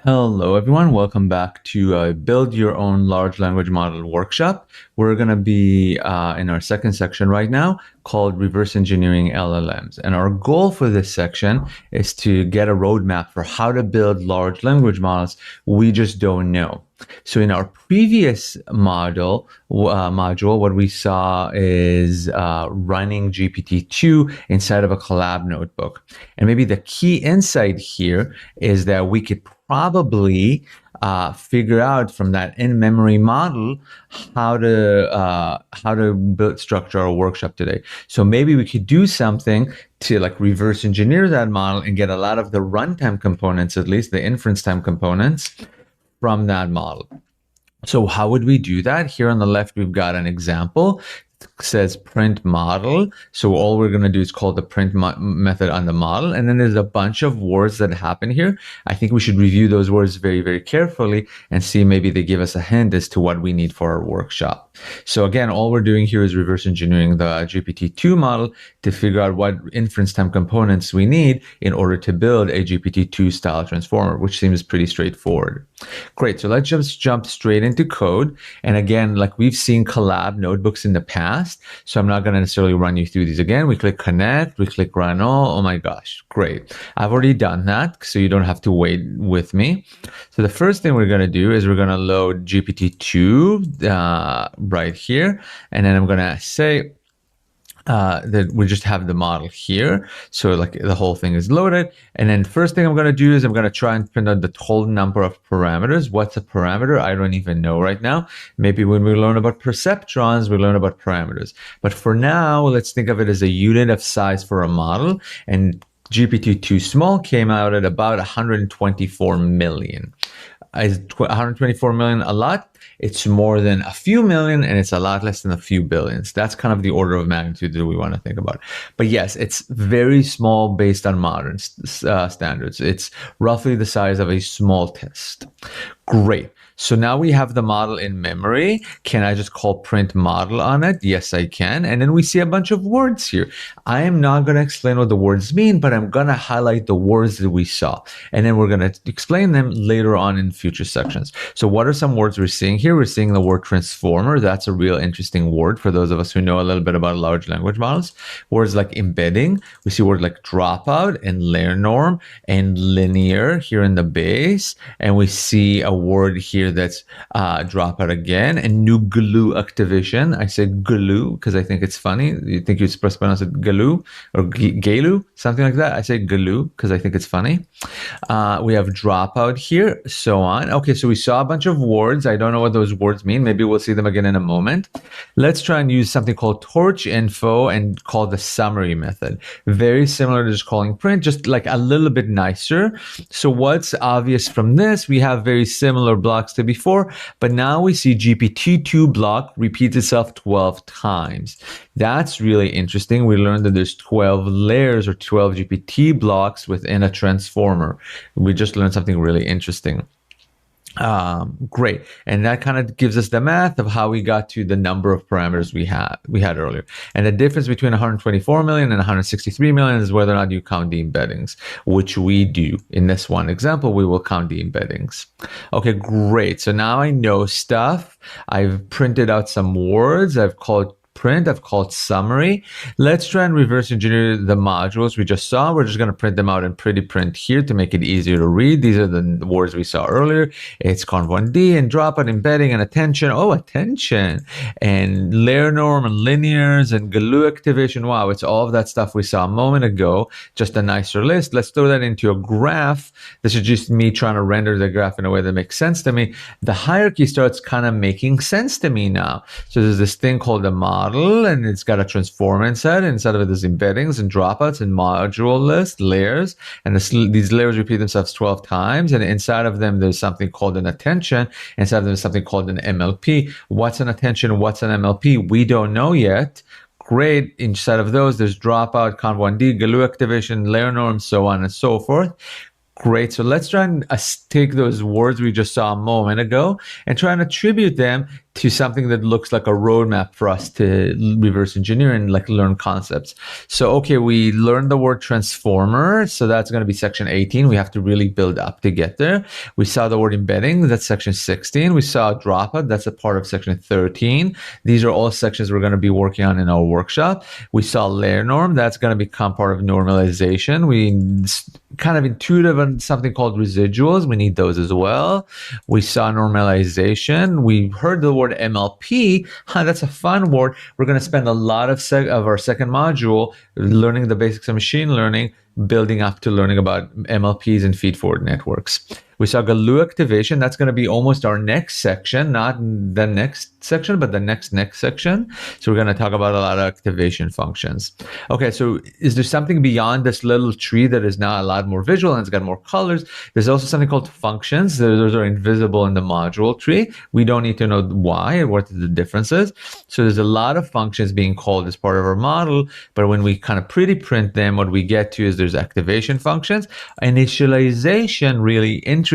Hello, everyone. Welcome back to Build Your Own Large Language Model workshop. We're going to be in our second section right now called Reverse Engineering LLMs. And our goal for this section is to get a roadmap for how to build large language models we just don't know. So in our previous module, what we saw is running GPT-2 inside of a Colab notebook. And maybe the key insight here is that we could probably figure out from that in-memory model how to build structure our workshop today. So maybe we could do something to like reverse engineer that model and get a lot of the runtime components, at least the inference time components, from that model. So how would we do that? Here on the left, we've got an example. It says print model. So all we're going to do is call the print method on the model. And then there's a bunch of words that happen here. I think we should review those words very, very carefully and see maybe they give us a hint as to what we need for our workshop. So again, all we're doing here is reverse engineering the GPT-2 model to figure out what inference time components we need in order to build a GPT-2 style transformer, which seems pretty straightforward. Great. So let's just jump straight into code. And again, like we've seen Colab notebooks in the past, so I'm not going to necessarily run you through these again. We click connect, we click run all. Oh my gosh, great. I've already done that, so you don't have to wait with me. So the first thing we're going to do is we're going to load GPT-2 right here. And then I'm going to say, that we just have the model here. So like the whole thing is loaded. And then first thing I'm going to do is I'm going to try and print out the total number of parameters. What's a parameter? I don't even know right now. Maybe when we learn about perceptrons, we learn about parameters. But for now, let's think of it as a unit of size for a model. And GPT-2 small came out at about 124 million. Is 124 million a lot? It's more than a few million, and it's a lot less than a few billions. That's kind of the order of magnitude that we want to think about. But yes, it's very small based on modern standards. It's roughly the size of a small test. Great. So now we have the model in memory. Can I just call print model on it? Yes, I can. And then we see a bunch of words here. I am not going to explain what the words mean, but I'm going to highlight the words that we saw. And then we're going to explain them later on in future sections. So what are some words we're seeing here? We're seeing the word transformer. That's a real interesting word for those of us who know a little bit about large language models. Words like embedding. We see words like dropout and layer norm and linear here in the base. And we see a word here that's dropout again, and new glue activation. I say glue because I think it's funny. You think you're supposed to pronounce it glue or galu, something like that. I say glue because I think it's funny. We have dropout here, so on. Okay, so we saw a bunch of words. I don't know what those words mean. Maybe we'll see them again in a moment. Let's try and use something called torch info and call the summary method. Very similar to just calling print, just like a little bit nicer. So what's obvious from this? We have very similar blocks to before, but now we see GPT-2 block repeats itself 12 times. That's really interesting. We learned that there's 12 layers or 12 GPT blocks within a transformer. We just learned something really interesting. Great. And that kind of gives us the math of how we got to the number of parameters we had earlier. And the difference between 124 million and 163 million is whether or not you count the embeddings, which we do. In this one example, we will count the embeddings. Okay, great. So now I know stuff. I've printed out some words. I've called print. I've called summary. Let's try and reverse engineer the modules we just saw. We're just going to print them out in pretty print here to make it easier to read. These are the words we saw earlier. It's conv1d and dropout, embedding, and attention. Oh, attention. And layer norm and linears and glue activation. Wow, it's all of that stuff we saw a moment ago. Just a nicer list. Let's throw that into a graph. This is just me trying to render the graph in a way that makes sense to me. The hierarchy starts kind of making sense to me now. So there's this thing called the model, and it's got a transformer inside. Inside of it, there's embeddings and dropouts and module list layers. And these layers repeat themselves 12 times. And inside of them, there's something called an attention. Inside of them, there's something called an MLP. What's an attention? What's an MLP? We don't know yet. Great. Inside of those, there's dropout, conv1d, glue activation, layer norm, so on and so forth. Great. So let's try and take those words we just saw a moment ago and try and attribute them to something that looks like a roadmap for us to reverse engineer and like learn concepts. So, okay, we learned the word transformer. So that's going to be section 18. We have to really build up to get there. We saw the word embedding. That's section 16. We saw dropout. That's a part of section 13. These are all sections we're going to be working on in our workshop. We saw layer norm. That's going to become part of normalization. We kind of intuitive on something called residuals. We need those as well. We saw normalization. We heard the word MLP. That's a fun word. We're going to spend a lot of our second module learning the basics of machine learning, building up to learning about MLPs and feed-forward networks. We saw glue activation. That's going to be almost our next section, not the next section, but the next section. So we're going to talk about a lot of activation functions. Okay, so is there something beyond this little tree that is now a lot more visual and it's got more colors? There's also something called functions. Those are invisible in the module tree. We don't need to know why or what the difference is. So there's a lot of functions being called as part of our model, but when we kind of pretty print them, what we get to is there's activation functions, initialization, really interesting.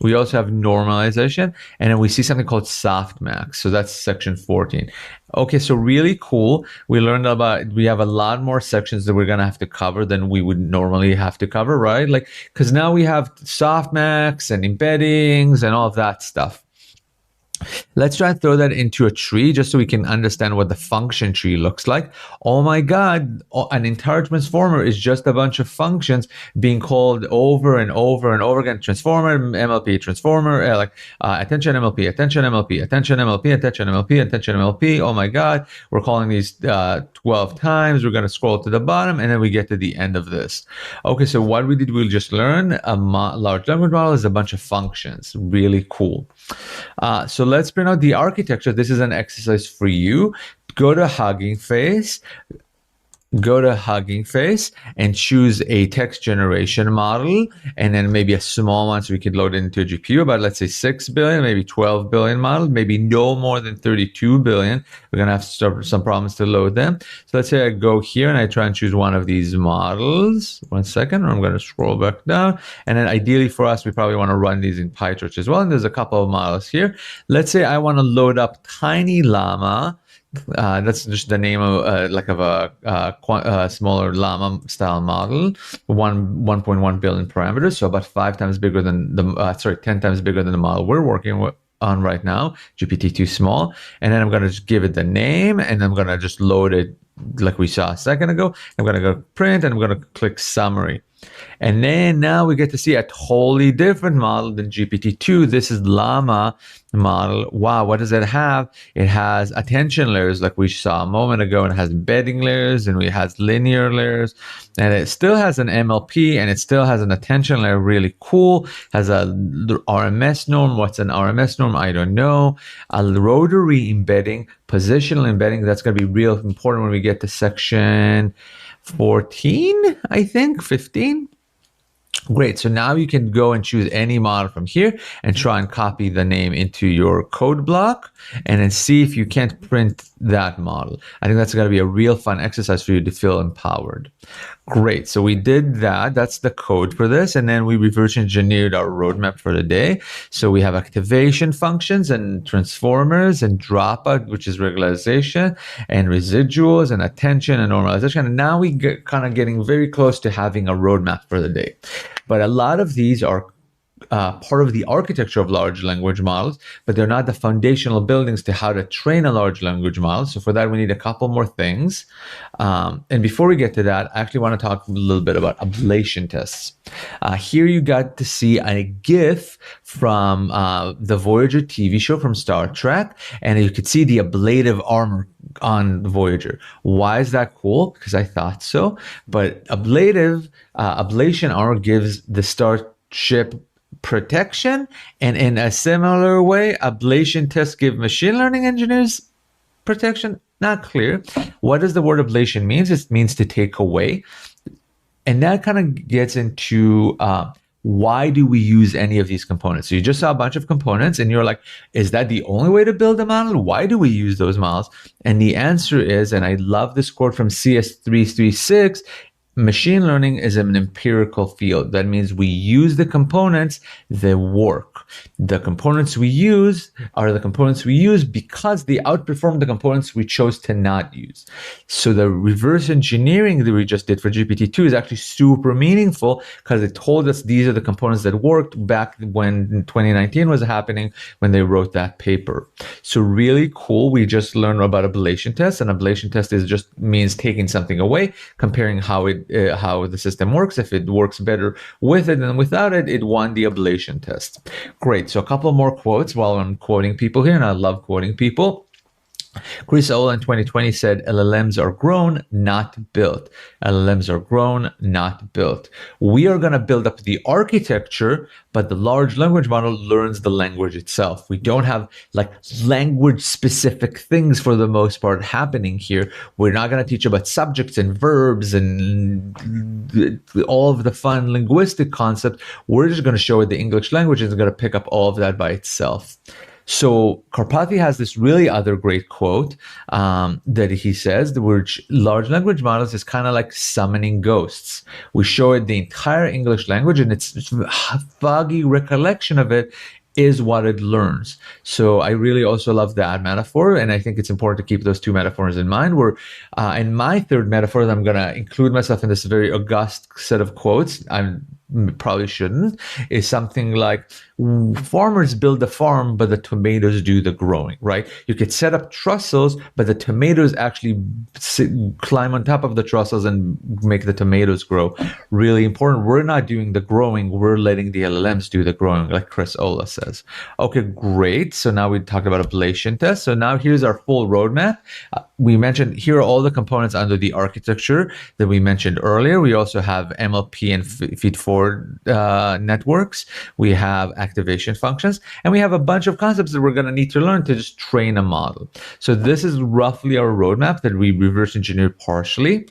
We also have normalization, and then we see something called softmax. So that's section 14. Okay, so really cool. We learned about, we have a lot more sections that we're going to have to cover than we would normally have to cover, right? Like, because now we have softmax and embeddings and all of that stuff. Let's try and throw that into a tree just so we can understand what the function tree looks like. Oh my God, an entire transformer is just a bunch of functions being called over and over and over again. Transformer, MLP, transformer, attention MLP, attention MLP, attention MLP, attention MLP, attention MLP. Oh my God, we're calling these 12 times. We're going to scroll to the bottom and then we get to the end of this. Okay, so what we did, we'll just learn a large language model is a bunch of functions. Really cool. So let's print out the architecture. This is an exercise for you. Go to Hugging Face. And choose a text generation model, and then maybe a small one so we could load it into a GPU, about let's say 6 billion, maybe 12 billion model, maybe no more than 32 billion. We're going to have to start some problems to load them. So let's say I go here and I try and choose one of these models. 1 second, I'm going to scroll back down. And then ideally for us, we probably want to run these in PyTorch as well. And there's a couple of models here. Let's say I want to load up Tiny Llama. That's just the name of a smaller llama style model, 1.1 billion parameters, so about 5 times bigger than 10 times bigger than the model we're working on right now, GPT-2 small. And then I'm going to just give it the name, and I'm going to just load it like we saw a second ago. I'm going to go print, and I'm going to click summary. And then now we get to see a totally different model than GPT-2. This is Llama model. Wow, what does it have? It has attention layers like we saw a moment ago, and it has embedding layers, and it has linear layers, and it still has an MLP, and it still has an attention layer. Really cool. Has a RMS norm. What's an RMS norm? I don't know. A rotary embedding, positional embedding. That's going to be real important when we get to section 14, I think, 15. Great. So now you can go and choose any model from here and try and copy the name into your code block and then see if you can't print that model. I think that's going to be a real fun exercise for you to feel empowered. Great. So we did that. That's the code for this. And then we reverse engineered our roadmap for the day. So we have activation functions and transformers and dropout, which is regularization, and residuals and attention and normalization. And now we get kind of getting very close to having a roadmap for the day. But a lot of these are part of the architecture of large language models, but they're not the foundational buildings to how to train a large language model. So for that, we need a couple more things. And before we get to that, I actually want to talk a little bit about ablation tests. Here you got to see a GIF from the Voyager TV show from Star Trek, and you could see the ablative armor on Voyager. Why is that cool? Because I thought so. But ablation armor gives the starship protection, and in a similar way, ablation tests give machine learning engineers protection. Not clear. What does the word ablation means? It means to take away, and that kind of gets into why do we use any of these components? So you just saw a bunch of components, and you're like, is that the only way to build a model? Why do we use those models? And the answer is, and I love this quote from CS336. Machine learning is an empirical field. That means we use the components that work. The components we use are the components we use because they outperform the components we chose to not use. So the reverse engineering that we just did for GPT-2 is actually super meaningful because it told us these are the components that worked back when 2019 was happening when they wrote that paper. So really cool. We just learned about ablation test. An ablation test is just means taking something away, comparing how the system works. If it works better with it than without it, it won the ablation test. Great. So a couple more quotes while I'm quoting people here, and I love quoting people. Chris Olah in 2020 said, LLMs are grown, not built. LLMs are grown, not built. We are going to build up the architecture, but the large language model learns the language itself. We don't have like language specific things for the most part happening here. We're not going to teach about subjects and verbs and all of the fun linguistic concepts. We're just going to show it the English language and it's going to pick up all of that by itself. So Karpathy has this really other great quote that he says, which large language models is kind of like summoning ghosts. We show it the entire English language and its foggy recollection of it is what it learns. So I really also love that metaphor, and I think it's important to keep those two metaphors in mind. Where in my third metaphor, I'm going to include myself in this very august set of quotes. I probably shouldn't, is something like farmers build the farm, but the tomatoes do the growing, right? You could set up trussels, but the tomatoes actually climb on top of the trussels and make the tomatoes grow. Really important. We're not doing the growing. We're letting the LLMs do the growing, like Chris Olah says. Okay, great. So now we talked about ablation test. So now here's our full roadmap. We mentioned here are all the components under the architecture that we mentioned earlier. We also have MLP and feed-forward networks. We have activation functions, and we have a bunch of concepts that we're going to need to learn to just train a model. So this is roughly our roadmap that we reverse engineered partially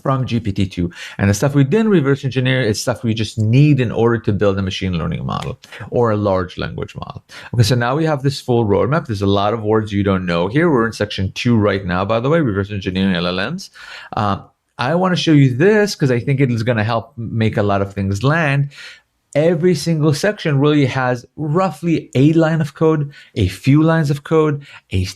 from GPT-2. And the stuff we didn't reverse engineer is stuff we just need in order to build a machine learning model or a large language model. Okay, so now we have this full roadmap. There's a lot of words you don't know here. We're in section 2 right now, by the way, reverse engineering LLMs. I want to show you this because I think it is going to help make a lot of things land. Every single section really has roughly a line of code, a few lines of code, a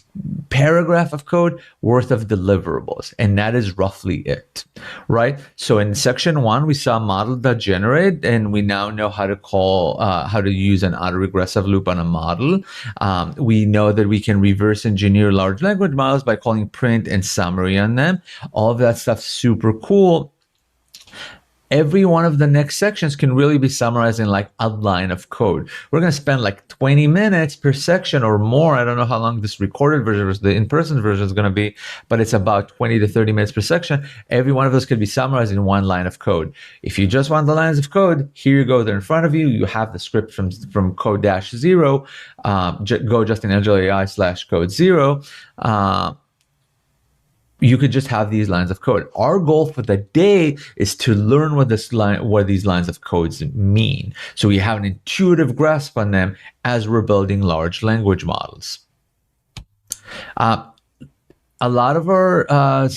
paragraph of code worth of deliverables. And that is roughly it, right? So in section 1, we saw model.generate, and we now know how to call, how to use an autoregressive loop on a model. We know that we can reverse engineer large language models by calling print and summary on them. All of that stuff's super cool. Every one of the next sections can really be summarized in like a line of code. We're going to spend like 20 minutes per section or more. I don't know how long this recorded version versus the in-person version is going to be, but it's about 20 to 30 minutes per section. Every one of those can be summarized in one line of code. If you just want the lines of code, here you go. They're in front of you. You have the script from code-0, go Justin Angelo AI/code 0. You could just have these lines of code. Our goal for the day is to learn what these lines of codes mean. So we have an intuitive grasp on them as we're building large language models. A lot of our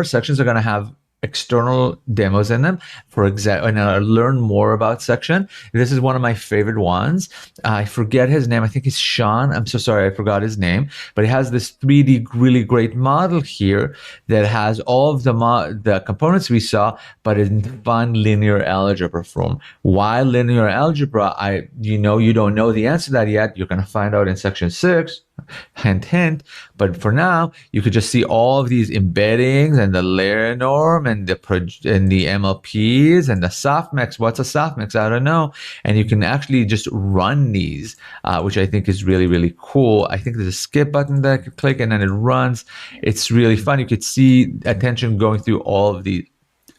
sections are going to have external demos in them. For example, and I'll learn more about section. This is one of my favorite ones. I forget his name. I think it's Sean. I'm so sorry, I forgot his name. But it has this 3D really great model here that has all of the components we saw, but in fun linear algebra form. Why linear algebra? You don't know the answer to that yet. You're going to find out in section 6. Hint, hint. But for now, you could just see all of these embeddings and the layer norm and the MLPs and the softmax. What's a softmax? I don't know. And you can actually just run these, which I think is really, really cool. I think there's a skip button that I could click and then it runs. It's really fun. You could see attention going through all of these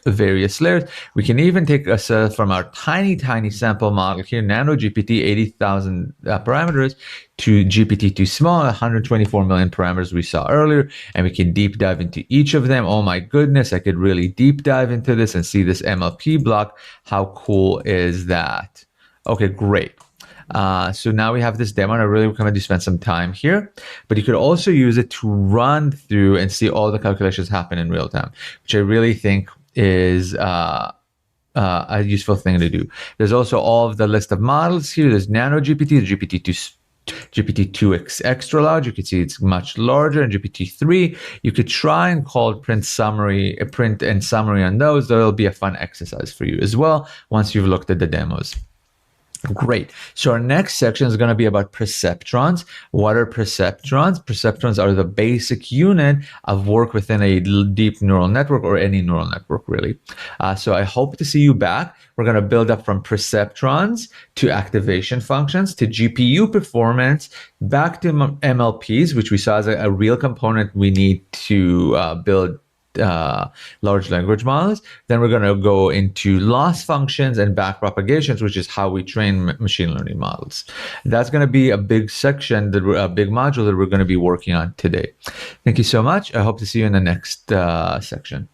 various layers. We can even take a set from our tiny sample model here, Nano GPT, 80,000 parameters, to GPT-2 Small, 124 million parameters we saw earlier, and we can deep dive into each of them. Oh my goodness, I could really deep dive into this and see this MLP block. How cool is that? Okay, great. So now we have this demo, and I really recommend you spend some time here. But you could also use it to run through and see all the calculations happen in real time, which I really think is a useful thing to do. There's also all of the list of models here. There's Nano GPT, GPT-2, GPT-2X extra large. You can see it's much larger. And GPT-3, you could try and call print and summary on those. That'll be a fun exercise for you as well once you've looked at the demos. Great. So our next section is going to be about perceptrons. What are perceptrons? Perceptrons are the basic unit of work within a deep neural network, or any neural network, really. So I hope to see you back. We're going to build up from perceptrons to activation functions to GPU performance, back to MLPs, which we saw as a real component we need to build large language models. Then we're going to go into loss functions and backpropagations, which is how we train machine learning models. That's going to be a big section, a big module that we're going to be working on today. Thank you so much. I hope to see you in the next section.